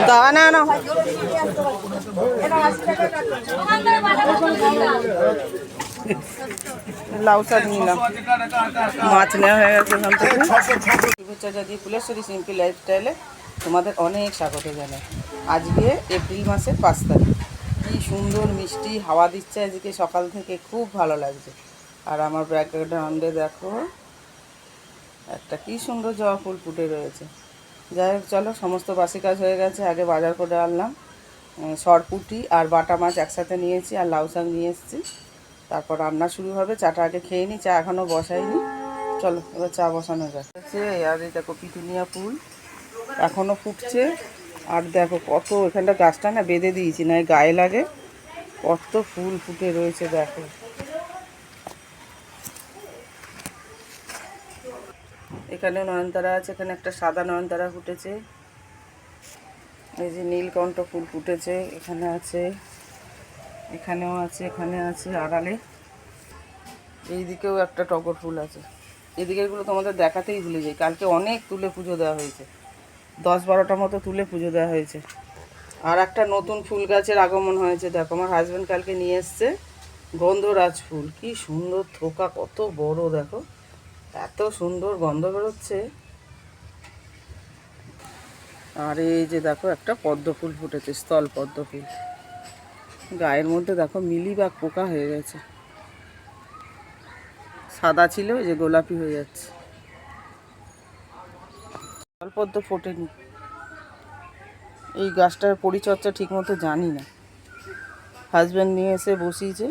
দাও না না লাউ শাক নিলাম, মাছ নেওয়া হয়ে গেছে ওখান থেকে। শুভেচ্ছা জানিয়ে ফুলেশ্বরী সিম্পল লাইফস্টাইলে তোমাদের অনেক স্বাগত জানাই। আজকে এপ্রিল মাসের 5 তারিখ। কী সুন্দর মিষ্টি হাওয়া দিচ্ছে আজকে সকাল থেকে, খুব ভালো লাগছে। আর আমার ব্যাকগ্রাউন্ডে দেখো একটা কী সুন্দর জবা ফুল ফুটে রয়েছে। যাই হোক, চলো, সমস্ত বাসি কাজ হয়ে গেছে। আগে বাজার করে আনলাম সরপুঁটি আর বাটা মাছ একসাথে নিয়েছি, আর লাউ শাক নিয়ে এসেছি। তারপর রান্না শুরু হবে। চাটা আগে খেয়ে নিই, চা এখনও বসাইনি। চলো এবার চা বসানো যায়। আর এই দেখো পিটুনিয়া ফুল এখনও ফুটছে। আর দেখো কত, এখানটা গাছটা না বেঁধে দিয়েছি, না গায়ে লাগে, কত ফুল ফুটে রয়েছে দেখো। এখানে নয়নতারা আছে, এখানে একটা সাদা নয়নতারা ফুটেছে। এই যে নীলকণ্ঠ ফুল ফুটেছে, এখানে আছে, এখানেও আছে, এখানে আছে আড়ালে। এইদিকেও একটা টগর ফুল আছে। এদিকেরগুলো তোমাদের দেখাতেই ভুলে যাই। কালকে অনেক তুলে পুজো দেওয়া হয়েছে, 10-12টা মতো তুলে পুজো দেওয়া হয়েছে। আর একটা নতুন ফুল গাছের আগমন হয়েছে দেখো, আমার হাজব্যান্ড কালকে নিয়ে এসছে গন্ধরাজ ফুল। কি সুন্দর থোকা, কত বড় দেখো, এত সুন্দর গন্ধ বেরোচ্ছে। আর এই যে দেখো একটা পদ্ম ফুল ফুটেছে, স্থল পদ্ম ফুল। গায়ের মধ্যে দেখো মিলিবাগ পোকা হয়ে গেছে, সাদা ছিল যে গোলাপি হয়ে যাচ্ছে। স্থল পদ্ম ফোটেনি। এই গাছটার পরিচর্যা ঠিক মতো জানি না, হাজব্যান্ড নিয়ে এসে বসিয়েছে।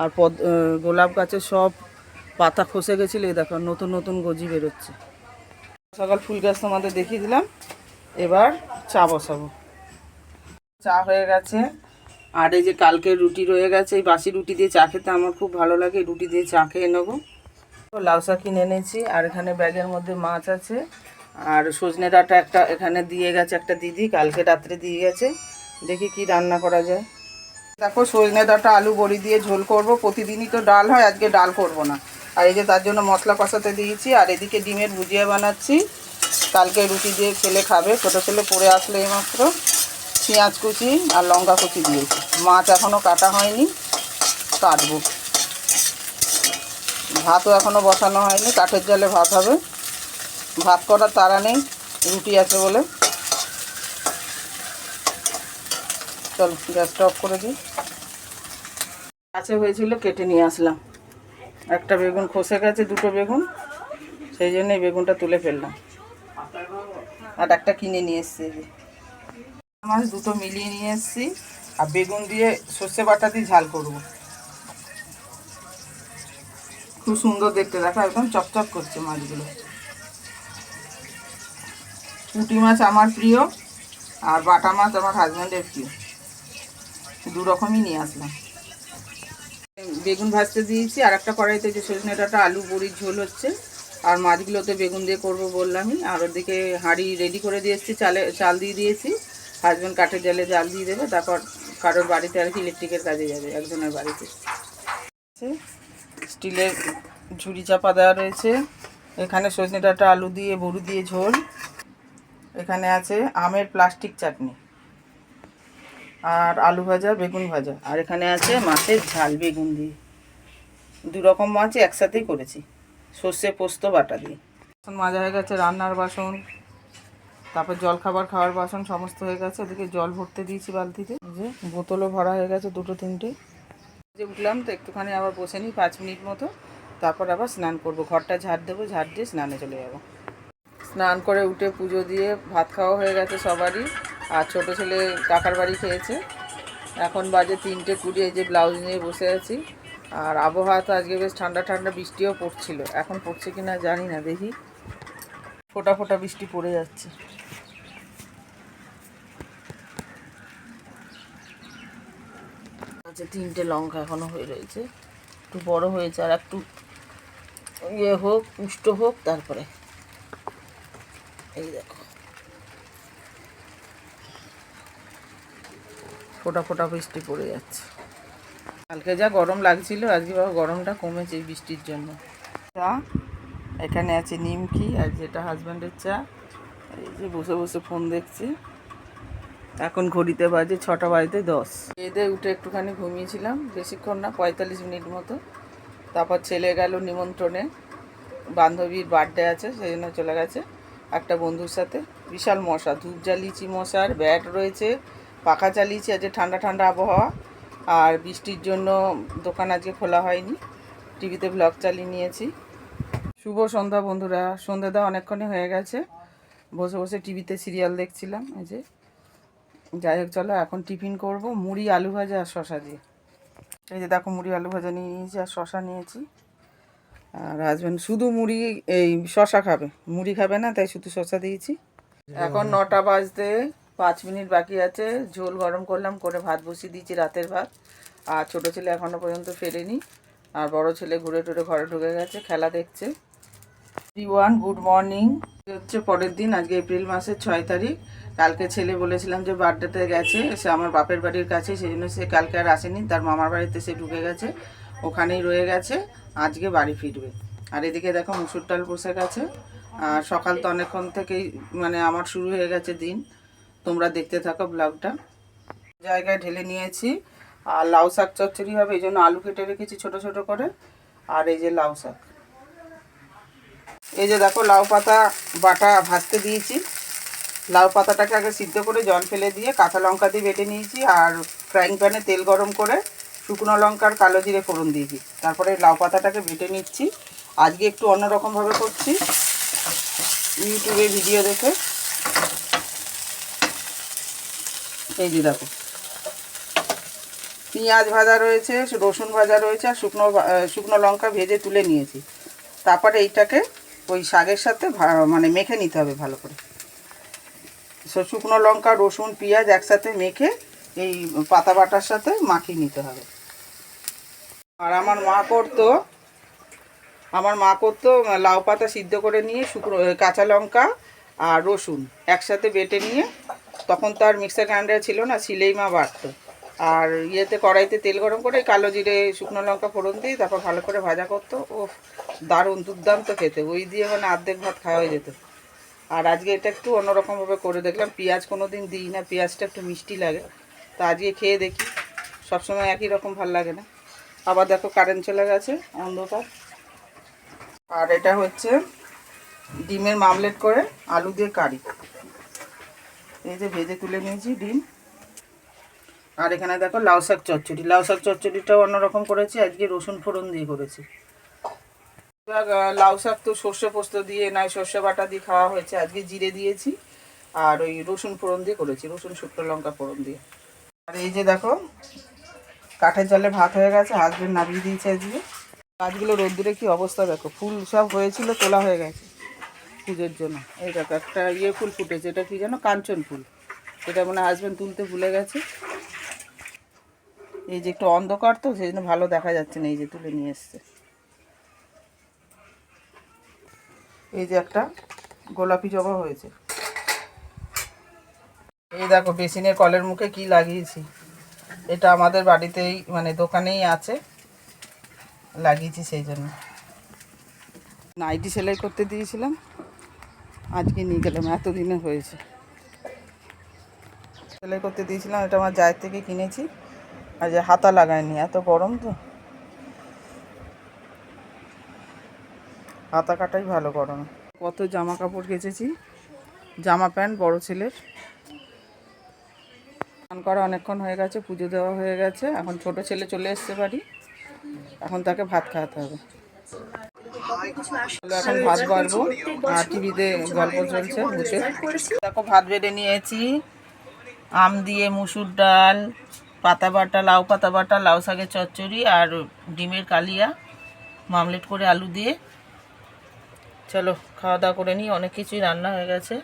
আর গোলাপ গাছের সব পাতা খসে গেছিলো, এই দেখো নতুন নতুন গজি বেরোচ্ছে। সকাল ফুল গাছ তোমাদের দেখিয়ে দিলাম, এবার চা বসাবো। চা হয়ে গেছে। আর এই যে কালকের রুটি রয়ে গেছে, এই বাসি রুটি দিয়ে চা খেতে আমার খুব ভালো লাগে। রুটি দিয়ে চা খেয়ে নেবো। লাউ শাক কিনে এনেছি, আর এখানে ব্যাগের মধ্যে মাছ আছে। আর সজনে ডাঁটা একটা এখানে দিয়ে গেছে একটা দিদি, কালকে রাত্রে দিয়ে গেছে। দেখি কি রান্না করা যায়। দেখো সজনে ডাঁটা আলু বড়ি দিয়ে ঝোল করব। প্রতিদিনই তো ডাল হয়, আজকে ডাল করব না। আর এই যে তার জন্য মশলা কষাতে দিয়েছি। আর এদিকে ডিমের ভুজিয়া বানাচ্ছি, কালকে রুটি দিয়ে ছেলে খাবে, ছোটো ছেলে পড়ে আসলে এইমাত্র। পেঁয়াজ কুচি আর লঙ্কা কুচি দিয়েছি। মাছ এখনও কাটা হয়নি, কাটবো। ভাতও এখনও বসানো হয়নি, কাঠের জালে ভাত হবে। ভাত করার তাড়া নেই, রুটি আছে বলে। চলো গ্যাসটা অফ করে দিই। কাছে হয়েছিল, কেটে নিয়ে আসলাম। একটা বেগুন খসে গেছে, দুটো বেগুন, সেই জন্য এই বেগুনটা তুলে ফেললাম। আর একটা কিনে নিয়ে এসছি, যে মাছ দুটো মিলিয়ে নিয়ে এসছি। আর বেগুন দিয়ে সর্ষে বাটা দিয়ে ঝাল করব। খুব সুন্দর দেখতে, দেখো একদম চকচক করছে মাছগুলো। পুঁটি মাছ আমার প্রিয়, আর বাটা মাছ আমার হাজব্যান্ডের প্রিয়। দু রকমই নিয়ে আসলাম। বেগুন ভাজতে দিয়েছি, আর একটা কড়াইতে যে সজনে ডাঁটা আলু বড়ির ঝোল হচ্ছে। আর মাছগুলোতে বেগুন দিয়ে করবো বললামই। আর ওদিকে হাঁড়ি রেডি করে দিয়ে এসেছি, চাল দিয়ে দিয়েছি। হাজব্যান্ড কাঠের জালে জাল দিয়ে দেবে, তারপর কারোর বাড়িতে আর কি ইলেকট্রিকের কাজে যাবে, একজনের বাড়িতে। স্টিলের ঝুড়ি চাপা দেওয়া রয়েছে। এখানে সজনে ডাঁটা আলু দিয়ে বড়ি দিয়ে ঝোল। এখানে আছে আমের প্লাস্টিক চাটনি, আর আলু ভাজা, বেগুন ভাজা। আর এখানে আছে মাছের ঝাল বেগুন দিয়ে। দু রকম মাছ একসাথেই করেছি, সর্ষে পোস্ত বাটা দিয়ে। বাসন মাজা হয়ে গেছে, রান্নার বাসন, তারপর জল খাওয়ার বাসন সমস্ত হয়ে গেছে। ওদিকে জল ভরতে দিয়েছি বালতিতে, যে বোতলও ভরা হয়ে গেছে, দুটো তিনটে। যে উঠলাম তো একটুখানি আবার বসে নিই 5 মিনিট মতো, তারপর আবার স্নান করব। ঘরটা ঝাড় দেবো, ঝাড় দিয়ে স্নানে চলে যাবো। স্নান করে উঠে পুজো দিয়ে ভাত খাওয়া হয়ে গেছে সবারই। আর ছোটো ছেলে কাকার বাড়ি খেয়েছে। এখন বাজে 3:20, এই যে ব্লাউজ নিয়ে বসে আছি। আর আবহাওয়া তো আজকে বেশ ঠান্ডা ঠান্ডা, বৃষ্টিও পড়ছিল। এখন পড়ছে কি না জানি না, দেখি। ফোঁটা ফোঁটা বৃষ্টি পড়ে যাচ্ছে। আচ্ছা, 3টে লঙ্কা এখনো হয়ে রয়েছে, একটু বড় হয়েছে। আর একটু ইয়ে হোক, পুষ্ট হোক, তারপরে। এই দেখো ফোঁটা ফোঁটা বৃষ্টি পড়ে যাচ্ছে। কালকে যা গরম লাগছিল, আজকে বাবা গরমটা কমেছে এই বৃষ্টির জন্য। চা এখানে আছে নিমকি, আর যেটা হাজব্যান্ডের চা। এই যে বসে বসে ফোন দেখছি। এখন ঘড়িতে বাজে 6টা বাজতে 10। এদের উঠে একটুখানি ঘুমিয়েছিলাম, বেশিক্ষণ না, 45 মিনিট মতো। তারপর ছেলে গেল নিমন্ত্রণে, বান্ধবীর বার্থডে আছে সেই জন্য চলে গেছে একটা বন্ধুর সাথে। বিশাল মশা, ধূপ জ্বালিয়েছি, মশার ব্যাট রয়েছে, পাখা চালিয়েছি, আজকে ঠান্ডা ঠান্ডা আবহাওয়া। আর বৃষ্টির জন্য দোকান আজকে খোলা হয়নি, টিভিতে ব্লগ চালিয়ে নিয়েছি। শুভ সন্ধ্যা বন্ধুরা, সন্ধ্যে দেওয়া অনেকক্ষণই হয়ে গেছে, বসে বসে টিভিতে সিরিয়াল দেখছিলাম। এই যে, যাই হোক চলো এখন টিফিন করব, মুড়ি আলু ভাজা আর শশা দিয়ে। এই যে দেখো, মুড়ি আলু ভাজা নিয়ে নিয়েছি আর শশা নিয়েছি। আর হাজব্যান্ড শুধু মুড়ি, এই শশা খাবে, মুড়ি খাবে না, তাই শুধু শশা দিয়েছি। এখন 9টা বাজতে 5 মিনিট বাকি আছে। ঝোল গরম করলাম, করে ভাত বসিয়ে দিয়েছি, রাতের ভাত। আর ছোটো ছেলে এখনও পর্যন্ত ফেরেনি, আর বড় ছেলে ঘুরে টুরে ঘরে ঢুকে গেছে, খেলা দেখছে। Everyone good morning. হচ্ছে পরের দিন, আজকে এপ্রিল মাসের 6 তারিখ। কালকে ছেলে বলেছিলাম যে বার্থডেতে গেছে, সে আমার বাপের বাড়ির কাছে, সেই জন্য সে কালকে আর আসেনি, তার মামার বাড়িতে সে ঢুকে গেছে, ওখানেই রয়ে গেছে, আজকে বাড়ি ফিরবে। আর এদিকে দেখো মুসুর ডাল বসে গেছে। আর সকাল তো অনেকক্ষণ থেকেই মানে আমার শুরু হয়ে গেছে দিন, তোমরা দেখতে থাকো ব্লগটা। জায়গায় ঢেলে নিয়েছি। আর লাউ শাক চচ্চড়ি হবে, এই জন্য আলু কেটে রেখেছি ছোট ছোট করে। আর এই যে লাউ শাক, এই যে দেখো লাউ পাতা বাটা ভাজতে দিয়েছি। লাউ পাতাটাকে আগে সিদ্ধ করে জল ফেলে দিয়ে কাঁচা লঙ্কা দিয়ে বেটে নিয়েছি। আর ফ্রাইং প্যানে তেল গরম করে শুকনো লঙ্কার কালো জিরে ফোড়ন দিয়েছি, তারপরে লাউ পাতাটাকে বেটে নিচ্ছি। আজকে একটু অন্যরকমভাবে করছি, ইউটিউবে ভিডিও দেখে। এই যে দেখো, পেঁয়াজ ভাজা রয়েছে, রসুন ভাজা রয়েছে, আর শুকনো লঙ্কা ভেজে তুলে নিয়েছি। তারপরে এইটাকে ওই শাকের সাথে মানে মেখে নিতে হবে ভালো করে। শুকনো লঙ্কা, রসুন, পেঁয়াজ একসাথে মেখে এই পাতা বাটার সাথে মাখিয়ে নিতে হবে। আর আমার মা করতো লাউ পাতা সিদ্ধ করে নিয়ে কাঁচা লঙ্কা আর রসুন একসাথে বেটে নিয়ে, তখন তো আর মিক্সার গ্রাইন্ডার ছিল না, শিলেই মা বাটতো। আর ইয়েতে কড়াইতে তেল গরম করে কালো জিরে শুকনো লঙ্কা ফোড়ন দিয়ে তারপর ভালো করে ভাজা করতো। ও দারুণ দুর্দান্ত খেতে, ওই দিয়ে মানে অর্ধেক ভাত খাওয়া হয়ে যেত। আর আজকে এটা একটু অন্যরকমভাবে করে দেখলাম, পেঁয়াজ কোনো দিন দিই না, পেঁয়াজটা একটু মিষ্টি লাগে, তা আজকে খেয়ে দেখি। সবসময় একই রকম ভাল লাগে না। আবার দেখো কারেন্ট চলে গেছে, অন্ধকার। আর এটা হচ্ছে ডিমের মামলেট করে আলু দিয়ে কারি, এই যে ভেজে তুলে নিয়েছি ডিম। আর এখানে দেখো লাউ শাক চচ্চড়ি, লাউ শাক চচ্চড়িটাও অন্যরকম করেছি, আজকে রসুন ফোড়ন দিয়ে করেছি। লাউ শাক তো সর্ষে পোস্ত দিয়ে নয় সর্ষে বাটা দিয়ে খাওয়া হয়েছে, আজকে জিরে দিয়েছি আর ওই রসুন ফোড়ন দিয়ে করেছি, রসুন শুকনো লঙ্কা ফোড়ন দিয়ে। আর এই যে দেখো কাঠের জালে ভাত হয়ে গেছে, হাজবেন্ড নামিয়ে দিয়েছে আজকে। গাছগুলো রোদ্দুরে কি অবস্থা দেখো, ফুল সব হয়েছিল, তোলা হয়ে গেছে পুজোর জন্য। এই দেখো একটা ফুল ফুটেছে, এটা কি যেন, কাঞ্চন ফুল, এটা মানে হাজবেন্ড তুলতে ভুলে গেছে। এই যে একটু অন্ধকার তো সেই জন্য ভালো দেখা যাচ্ছে না, এই যে তুলে নিয়ে এসছে। এই যে একটা গোলাপি জবা হয়েছে। এই দেখো বেসিনের কলের মুখে কি লাগিয়েছি, এটা আমাদের বাড়িতেই মানে দোকানেই আছে, লাগিয়েছি সেই জন্য। নাইটি সেলাই করতে দিয়েছিলাম, আজকে নিয়ে গেলাম, এতদিনে হয়েছে। সেলাই করতে দিয়েছিলাম, এটা আমার জায়ের থেকে কিনেছি, আর যে হাতা লাগায়নি, এত গরম তো হাতা কাটাই ভালো গরমে। কত জামা কাপড় কেচেছি, জামা প্যান্ট বড় ছেলের। স্নান করা অনেকক্ষণ হয়ে গেছে, পুজো দেওয়া হয়ে গেছে, এখন ছোট ছেলে চলে এসছে বাড়ি, এখন তাকে ভাত খাওয়াতে হবে। এখন ভাত বাড়বো, আর টিভিতে গল্প চলছে ভূতে। দেখো ভাত বেড়ে নিয়েছি, আম দিয়ে মুসুর ডাল, পাতা বাটা, লাউ পাতা বাটা, লাউ শাকের চচ্চড়ি আর ডিমের কালিয়া মামলেট করে আলু দিয়ে। চলো খাওয়া দাওয়া করে নিই, অনেক কিছুই রান্না হয়ে গেছে।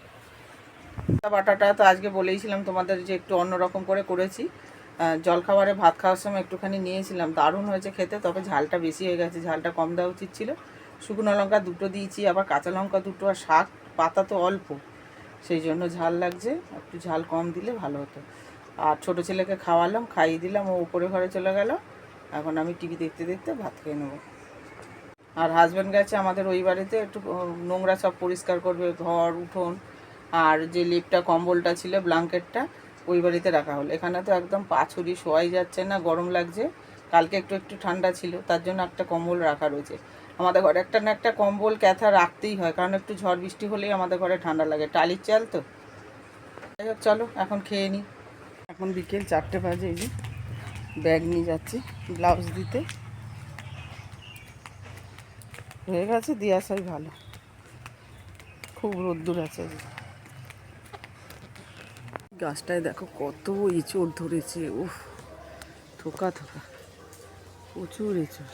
বাটাটা তো আজকে বলেইছিলাম তোমাদের যে একটু অন্যরকম করে করেছি। জলখাবারে ভাত খাওয়ার সময় একটুখানি নিয়েছিলাম, দারুণ হয়েছে খেতে, তবে ঝালটা বেশি হয়ে গেছে, ঝালটা কম দেওয়া উচিত ছিল। শুকনো লঙ্কা 2টো দিয়েছি, আবার কাঁচা লঙ্কা 2টো, আর শাক পাতা তো অল্প, সেই জন্য ঝাল লাগছে, একটু ঝাল কম দিলে ভালো হতো। আর ছোটো ছেলেকে খাওয়ালাম, খাইয়ে দিলাম, ও উপরে ঘরে চলে গেল, এখন আমি টিভি দেখতে দেখতে ভাত খেয়ে নেবো। আর হাজব্যান্ড গেছে আমাদের ওই বাড়িতে, একটু নোংরা সব পরিষ্কার করবে, ঘর উঠোন, আর যে লেপটা কম্বলটা ছিল ব্ল্যাঙ্কেটটা ওই বাড়িতে রাখা হলো। এখানে তো একদম পা ছড়িয়ে শোয়াই যাচ্ছে না, গরম লাগছে। কালকে একটু একটু ঠান্ডা ছিল, তার জন্য একটা কম্বল রাখা রয়েছে। আমাদের ঘরে একটা না একটা কম্বল ক্যাথা রাখতেই হয়, কারণ একটু ঝড় বৃষ্টি হলেই আমাদের ঘরে ঠান্ডা লাগে, টালির চাল তো। যাই হোক, চলো এখন খেয়ে নিই। এখন বিকেল 4টে বাজে, এই যে ব্যাগ নিয়ে যাচ্ছি ব্লাউজ দিতে। হয়ে গেছে, দিয়ে আসাই ভালো, খুব রোদ্দুর আছে। গাছটায় দেখো কত এঁচড় ধরেছে, উফ, থোকা থোকা, প্রচুর এঁচড়।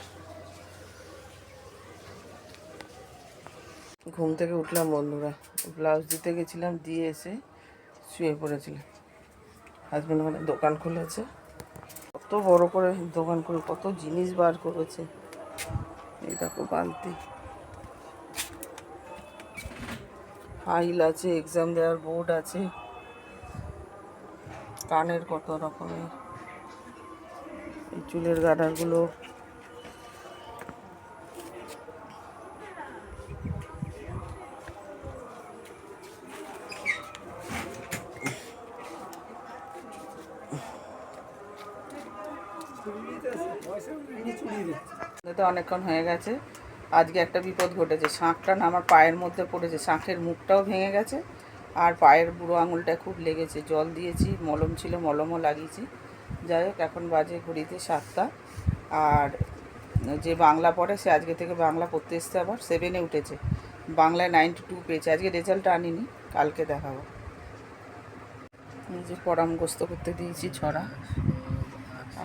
ঘুম থেকে উঠলাম বন্ধুরা, ব্লাউজ দিতে গেছিলাম, দিয়ে এসে শুয়ে পড়েছিলাম। হাজব্যান্ড ওখানে দোকান খুলেছে, কত বড় করে দোকান করে কত জিনিস বার করেছে। এই দেখো বালতি, ফাইল আছে, এক্সাম দেওয়ার বোর্ড আছে, কানের কত রকমের, এই চুলের গার্ডারগুলো, তো অনেকক্ষণ হয়ে গেছে। আজকে একটা বিপদ ঘটেছে, শাঁখটা না আমার পায়ের মধ্যে পড়েছে, শাঁখের মুখটাও ভেঙে গেছে, আর পায়ের বুড়ো আঙুলটা খুব লেগেছে। জল দিয়েছি, মলম ছিল, মলমও লাগিয়েছি। যাই হোক, এখন বাজে ঘড়িতে 7টা। আর যে বাংলা পড়ে সে আজকে থেকে বাংলা পড়তে এসছে, আবার 7-এ উঠেছে, বাংলায় 92 পেয়েছে। আজকে রেজাল্ট আনিনি, কালকে দেখাবো। এই যে পড়া মুখস্থ করতে দিয়েছি ছড়া,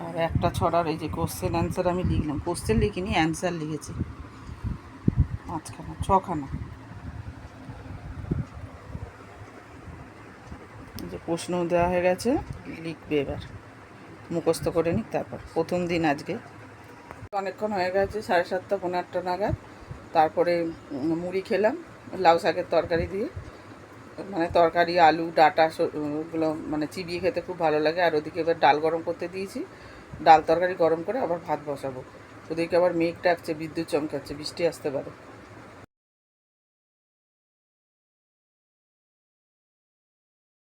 আর একটা ছড়ার এই যে কোশ্চেন অ্যান্সার আমি লিখলাম, কোশ্চেন লিখিনি, অ্যান্সার লিখেছি 5খানা 6খানা। এই যে প্রশ্ন দেওয়া হয়ে গেছে, লিখবে এবার, মুখস্থ করে নিক, তারপর প্রথম দিন আজকে। অনেকক্ষণ হয়ে গেছে, 7:30 পৌনে 8টা নাগাদ। তারপরে মুড়ি খেলাম লাউ শাকের তরকারি দিয়ে, মানে তরকারি, আলু ডাঁটা ওগুলো মানে চিবিয়ে খেতে খুব ভালো লাগে। আর ওদিকে এবার ডাল গরম করতে দিয়েছি, ডাল তরকারি গরম করে আবার ভাত বসাবো। ওদিকে আবার মেঘ ডাকছে, বিদ্যুৎ চমকাচ্ছে, বৃষ্টি আসতে পারে।